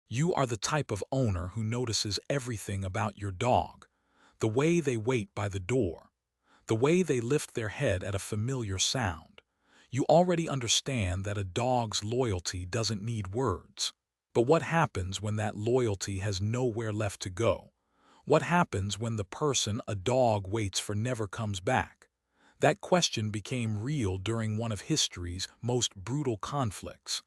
You are the type of owner who notices everything about your dog. The way they wait by the door, the way they lift their head at a familiar sound. You already understand that a dog's loyalty doesn't need words. But what happens when that loyalty has nowhere left to go? What happens when the person a dog waits for never comes back? That question became real during one of history's most brutal conflicts.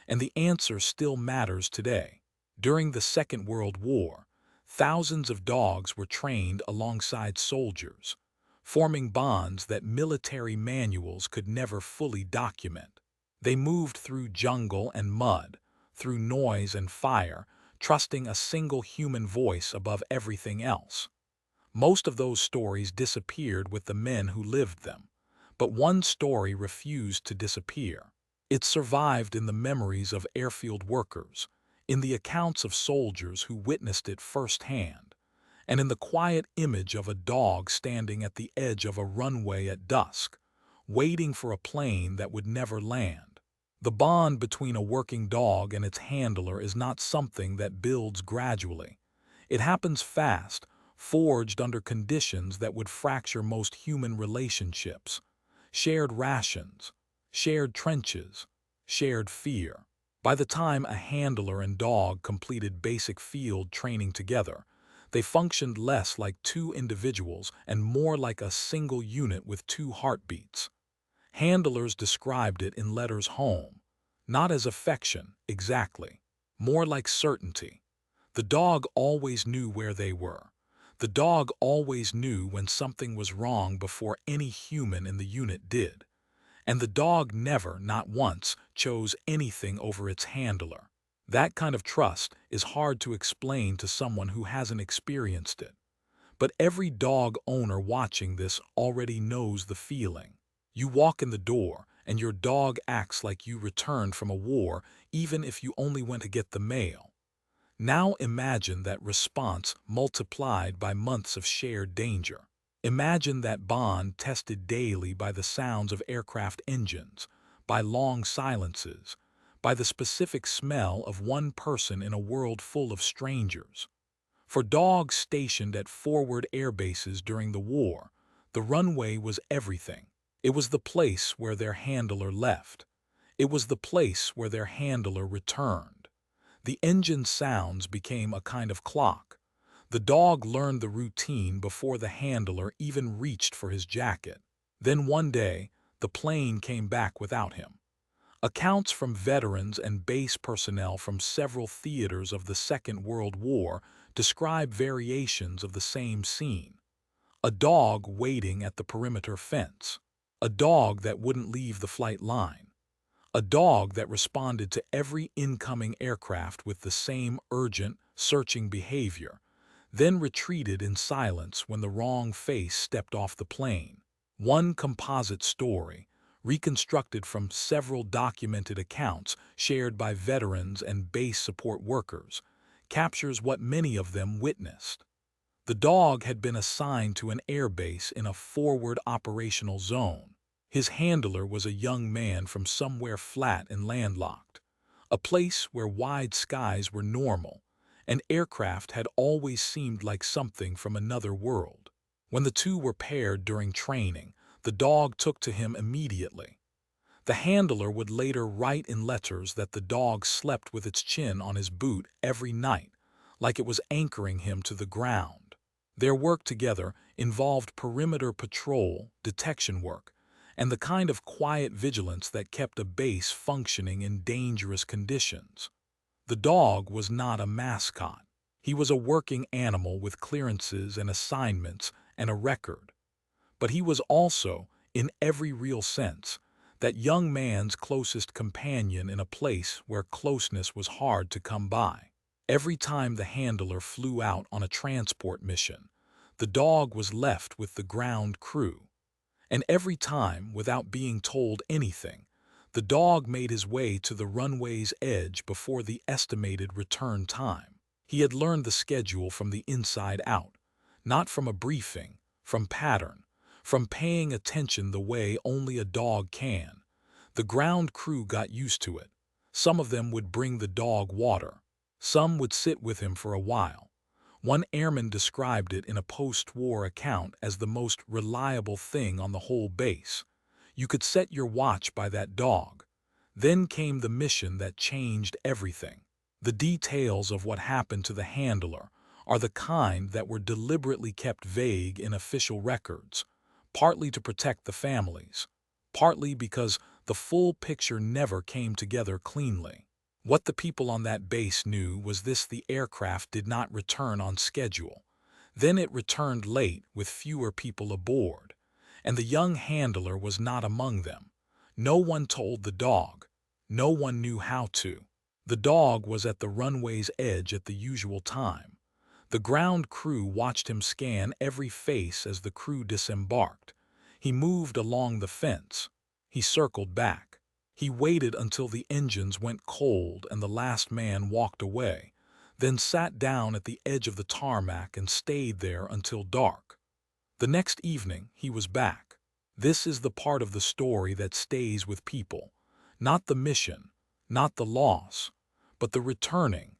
And the answer still matters today. During the Second World War, thousands of dogs were trained alongside soldiers, forming bonds that military manuals could never fully document. They moved through jungle and mud, through noise and fire, trusting a single human voice above everything else. Most of those stories disappeared with the men who lived them, but one story refused to disappear. It survived in the memories of airfield workers, in the accounts of soldiers who witnessed it firsthand, and in the quiet image of a dog standing at the edge of a runway at dusk, waiting for a plane that would never land. The bond between a working dog and its handler is not something that builds gradually. It happens fast, forged under conditions that would fracture most human relationships. Shared rations, shared trenches, shared fear. By the time a handler and dog completed basic field training together, they functioned less like two individuals and more like a single unit with two heartbeats. Handlers described it in letters home, not as affection, exactly, more like certainty. The dog always knew where they were. The dog always knew when something was wrong before any human in the unit did. And the dog never, not once, chose anything over its handler. That kind of trust is hard to explain to someone who hasn't experienced it. But every dog owner watching this already knows the feeling. You walk in the door, and your dog acts like you returned from a war, even if you only went to get the mail. Now imagine that response multiplied by months of shared danger. Imagine that bond tested daily by the sounds of aircraft engines, by long silences, by the specific smell of one person in a world full of strangers. For dogs stationed at forward air bases during the war, the runway was everything. It was the place where their handler left. It was the place where their handler returned. The engine sounds became a kind of clock. The dog learned the routine before the handler even reached for his jacket. Then one day, the plane came back without him. Accounts from veterans and base personnel from several theaters of the Second World War describe variations of the same scene. A dog waiting at the perimeter fence. A dog that wouldn't leave the flight line. A dog that responded to every incoming aircraft with the same urgent, searching behavior, then retreated in silence when the wrong face stepped off the plane. One composite story, reconstructed from several documented accounts shared by veterans and base support workers, captures what many of them witnessed. The dog had been assigned to an airbase in a forward operational zone. His handler was a young man from somewhere flat and landlocked, a place where wide skies were normal, and aircraft had always seemed like something from another world. When the two were paired during training, the dog took to him immediately. The handler would later write in letters that the dog slept with its chin on his boot every night, like it was anchoring him to the ground. Their work together involved perimeter patrol, detection work, and the kind of quiet vigilance that kept a base functioning in dangerous conditions. The dog was not a mascot. He was a working animal with clearances and assignments and a record. But he was also, in every real sense, that young man's closest companion in a place where closeness was hard to come by. Every time the handler flew out on a transport mission, the dog was left with the ground crew. And every time, without being told anything, the dog made his way to the runway's edge before the estimated return time. He had learned the schedule from the inside out, not from a briefing, from pattern, from paying attention the way only a dog can. The ground crew got used to it. Some of them would bring the dog water. Some would sit with him for a while. One airman described it in a post-war account as the most reliable thing on the whole base. You could set your watch by that dog. Then came the mission that changed everything. The details of what happened to the handler are the kind that were deliberately kept vague in official records, partly to protect the families, partly because the full picture never came together cleanly. What the people on that base knew was this: the aircraft did not return on schedule. Then it returned late with fewer people aboard, and the young handler was not among them. No one told the dog. No one knew how to. The dog was at the runway's edge at the usual time. The ground crew watched him scan every face as the crew disembarked. He moved along the fence. He circled back. He waited until the engines went cold and the last man walked away, then sat down at the edge of the tarmac and stayed there until dark. The next evening, he was back. This is the part of the story that stays with people. Not the mission, not the loss, but the returning.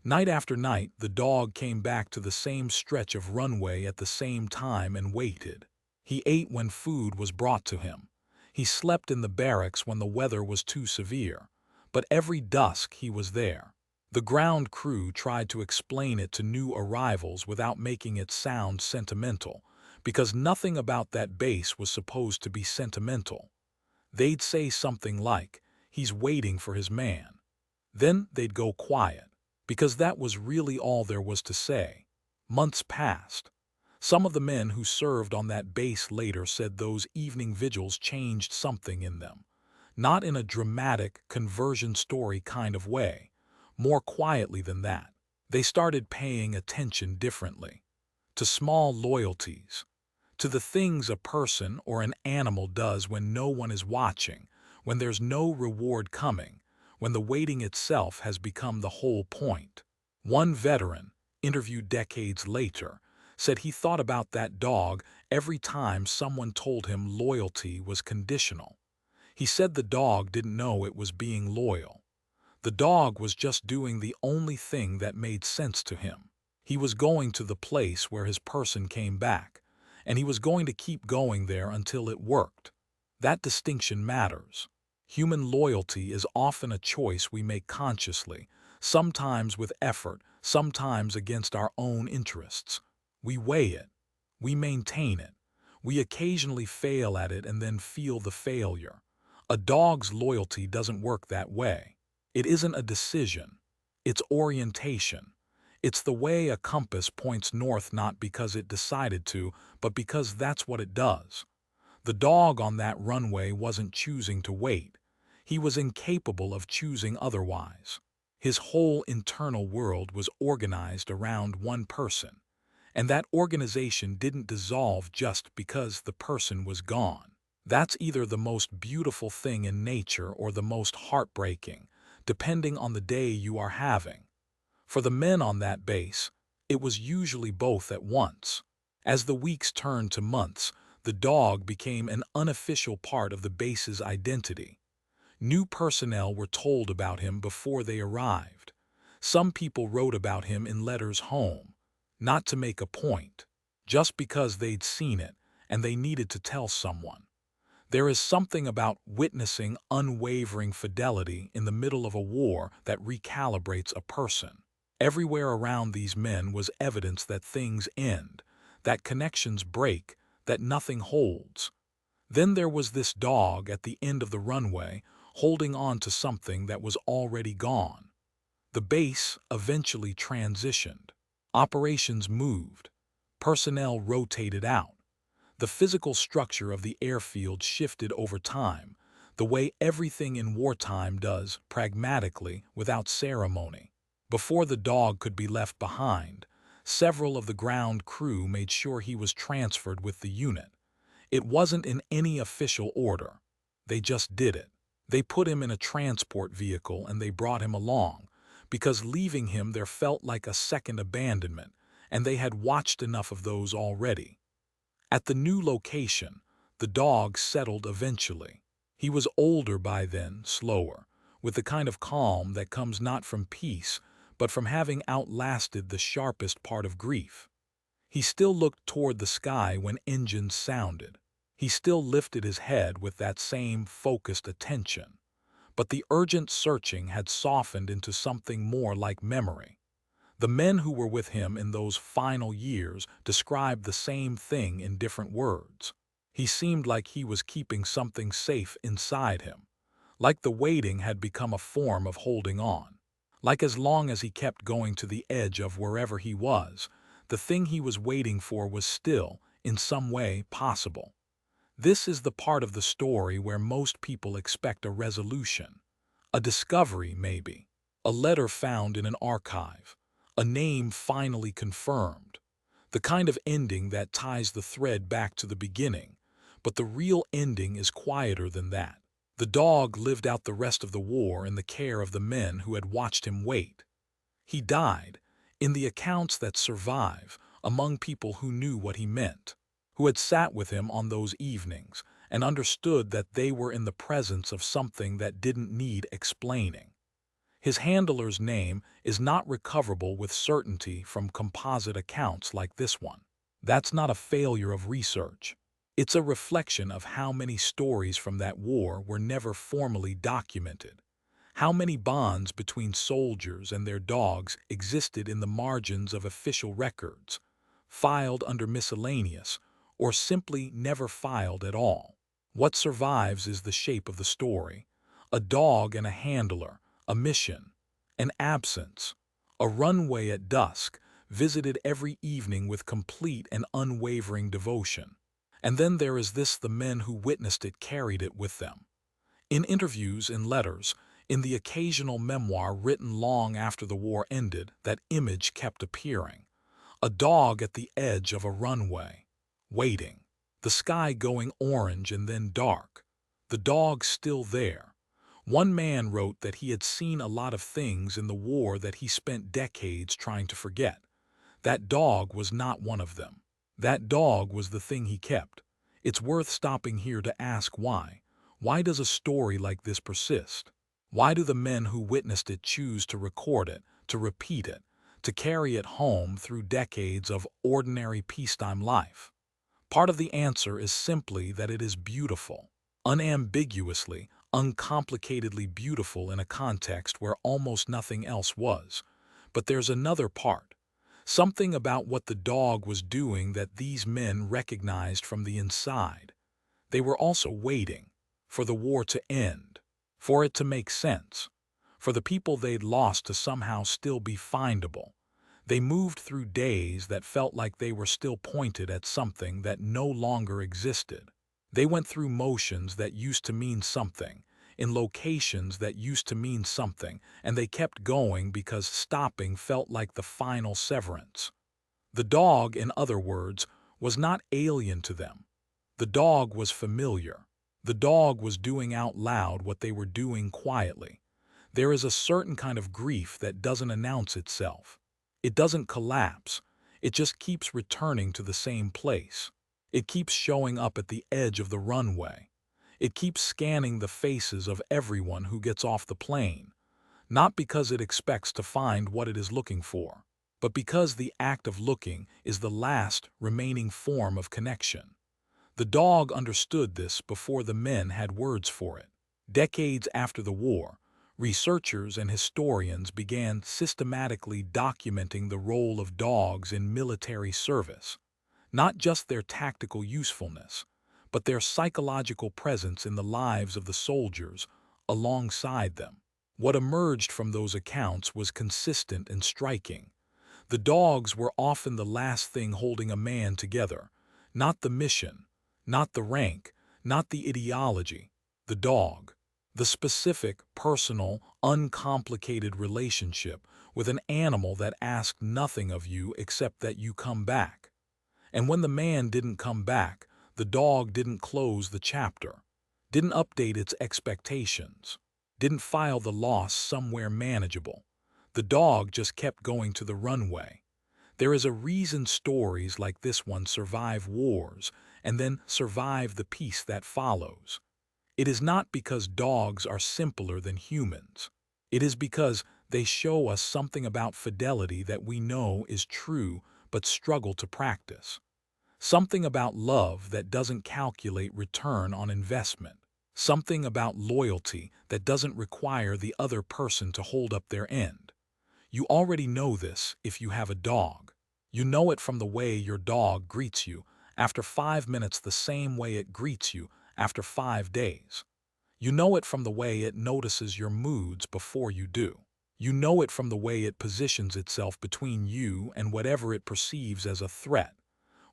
Night after night, the dog came back to the same stretch of runway at the same time and waited. He ate when food was brought to him. He slept in the barracks when the weather was too severe. But every dusk he was there. The ground crew tried to explain it to new arrivals without making it sound sentimental, because nothing about that base was supposed to be sentimental. They'd say something like, "He's waiting for his man." Then they'd go quiet, because that was really all there was to say. Months passed. Some of the men who served on that base later said those evening vigils changed something in them. Not in a dramatic conversion story kind of way, more quietly than that. They started paying attention differently. To small loyalties. To the things a person or an animal does when no one is watching, when there's no reward coming, when the waiting itself has become the whole point. One veteran, interviewed decades later, said he thought about that dog every time someone told him loyalty was conditional. He said the dog didn't know it was being loyal. The dog was just doing the only thing that made sense to him. He was going to the place where his person came back, and he was going to keep going there until it worked. That distinction matters. Human loyalty is often a choice we make consciously, sometimes with effort, sometimes against our own interests. We weigh it. We maintain it. We occasionally fail at it and then feel the failure. A dog's loyalty doesn't work that way. It isn't a decision. It's orientation. It's the way a compass points north, not because it decided to, but because that's what it does. The dog on that runway wasn't choosing to wait. He was incapable of choosing otherwise. His whole internal world was organized around one person. And that organization didn't dissolve just because the person was gone. That's either the most beautiful thing in nature or the most heartbreaking, depending on the day you are having. For the men on that base, it was usually both at once. As the weeks turned to months, the dog became an unofficial part of the base's identity. New personnel were told about him before they arrived. Some people wrote about him in letters home. Not to make a point, just because they'd seen it and they needed to tell someone. There is something about witnessing unwavering fidelity in the middle of a war that recalibrates a person. Everywhere around these men was evidence that things end, that connections break, that nothing holds. Then there was this dog at the end of the runway, holding on to something that was already gone. The base eventually transitioned. Operations moved. Personnel rotated out. The physical structure of the airfield shifted over time, the way everything in wartime does, pragmatically, without ceremony. Before the dog could be left behind, several of the ground crew made sure he was transferred with the unit. It wasn't in any official order. They just did it. They put him in a transport vehicle and they brought him along, because leaving him there felt like a second abandonment, and they had watched enough of those already. At the new location, the dog settled eventually. He was older by then, slower, with the kind of calm that comes not from peace, but from having outlasted the sharpest part of grief. He still looked toward the sky when engines sounded. He still lifted his head with that same focused attention. But the urgent searching had softened into something more like memory. The men who were with him in those final years described the same thing in different words. He seemed like he was keeping something safe inside him, like the waiting had become a form of holding on. Like as long as he kept going to the edge of wherever he was, the thing he was waiting for was still, in some way, possible. This is the part of the story where most people expect a resolution. A discovery, maybe. A letter found in an archive. A name finally confirmed. The kind of ending that ties the thread back to the beginning. But the real ending is quieter than that. The dog lived out the rest of the war in the care of the men who had watched him wait. He died, in the accounts that survive, among people who knew what he meant, who had sat with him on those evenings and understood that they were in the presence of something that didn't need explaining. His handler's name is not recoverable with certainty from composite accounts like this one. That's not a failure of research. It's a reflection of how many stories from that war were never formally documented. How many bonds between soldiers and their dogs existed in the margins of official records, filed under miscellaneous, or simply never filed at all. What survives is the shape of the story: a dog and a handler, a mission, an absence, a runway at dusk, visited every evening with complete and unwavering devotion. And then there is this: the men who witnessed it carried it with them. In interviews, in letters, in the occasional memoir written long after the war ended, that image kept appearing. A dog at the edge of a runway, waiting. The sky going orange and then dark. The dog still there. One man wrote that he had seen a lot of things in the war that he spent decades trying to forget. That dog was not one of them. That dog was the thing he kept. It's worth stopping here to ask why. Why does a story like this persist? Why do the men who witnessed it choose to record it, to repeat it, to carry it home through decades of ordinary peacetime life? Part of the answer is simply that it is beautiful. Unambiguously, uncomplicatedly beautiful in a context where almost nothing else was. But there's another part. Something about what the dog was doing that these men recognized from the inside. They were also waiting for the war to end, for it to make sense, for the people they'd lost to somehow still be findable. They moved through days that felt like they were still pointed at something that no longer existed. They went through motions that used to mean something, in locations that used to mean something, and they kept going because stopping felt like the final severance. The dog, in other words, was not alien to them. The dog was familiar. The dog was doing out loud what they were doing quietly. There is a certain kind of grief that doesn't announce itself. It doesn't collapse. It just keeps returning to the same place. It keeps showing up at the edge of the runway. It keeps scanning the faces of everyone who gets off the plane, not because it expects to find what it is looking for, but because the act of looking is the last remaining form of connection. The dog understood this before the men had words for it. Decades after the war, researchers and historians began systematically documenting the role of dogs in military service, not just their tactical usefulness, but their psychological presence in the lives of the soldiers alongside them. What emerged from those accounts was consistent and striking. The dogs were often the last thing holding a man together, not the mission, not the rank, not the ideology, the dog. The specific, personal, uncomplicated relationship with an animal that asked nothing of you except that you come back. And when the man didn't come back, the dog didn't close the chapter, didn't update its expectations, didn't file the loss somewhere manageable. The dog just kept going to the runway. There is a reason stories like this one survive wars and then survive the peace that follows. It is not because dogs are simpler than humans. It is because They show us something about fidelity that we know is true but struggle to practice. Something about love that doesn't calculate return on investment. Something about loyalty that doesn't require the other person to hold up their end. You already know this if you have a dog. You know it from the way your dog greets you after 5 minutes the same way it greets you after 5 days. You know it from the way it notices your moods before you do. You know it from the way it positions itself between you and whatever it perceives as a threat,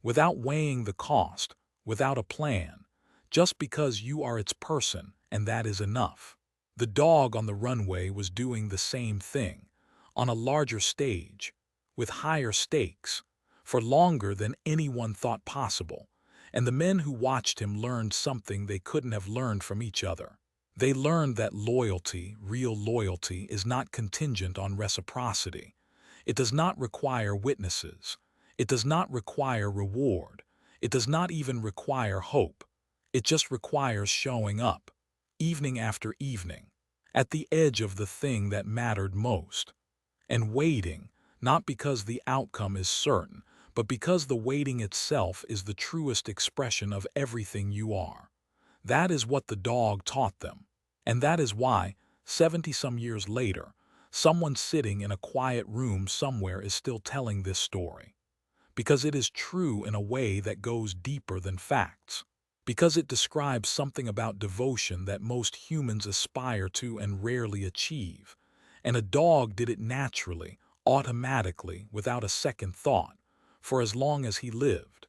without weighing the cost, without a plan, just because you are its person, and that is enough. The dog on the runway was doing the same thing, on a larger stage, with higher stakes, for longer than anyone thought possible, and the men who watched him learned something they couldn't have learned from each other. They learned that loyalty, real loyalty, is not contingent on reciprocity. It does not require witnesses. It does not require reward. It does not even require hope. It just requires showing up, evening after evening, at the edge of the thing that mattered most, and waiting, not because the outcome is certain, but because the waiting itself is the truest expression of everything you are. That is what the dog taught them. And that is why, 70-some years later, someone sitting in a quiet room somewhere is still telling this story. Because it is true in a way that goes deeper than facts. Because it describes something about devotion that most humans aspire to and rarely achieve. And a dog did it naturally, automatically, without a second thought, for as long as he lived.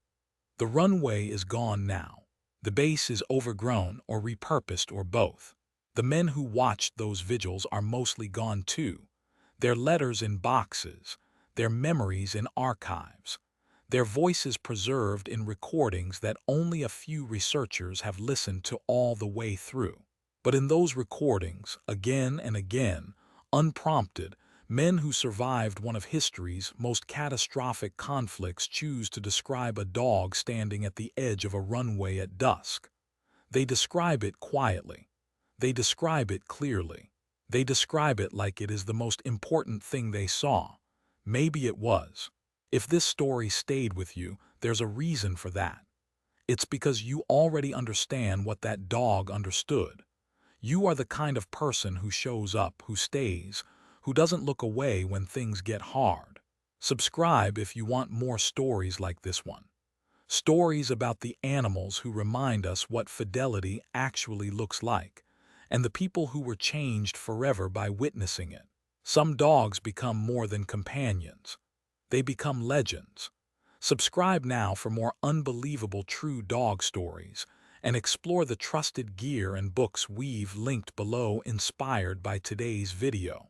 The runway is gone now. The base is overgrown or repurposed or both. The men who watched those vigils are mostly gone too. Their letters in boxes, their memories in archives, their voices preserved in recordings that only a few researchers have listened to all the way through. But in those recordings, again and again, unprompted, men who survived one of history's most catastrophic conflicts choose to describe a dog standing at the edge of a runway at dusk. They describe it quietly. They describe it clearly. They describe it like it is the most important thing they saw. Maybe it was. If this story stayed with you, there's a reason for that. It's because you already understand what that dog understood. You are the kind of person who shows up, who stays, who doesn't look away when things get hard. Subscribe if you want more stories like this one. Stories about the animals who remind us what fidelity actually looks like, and the people who were changed forever by witnessing it. Some dogs become more than companions. They become legends. Subscribe now for more unbelievable true dog stories, and explore the trusted gear and books we've linked below inspired by today's video.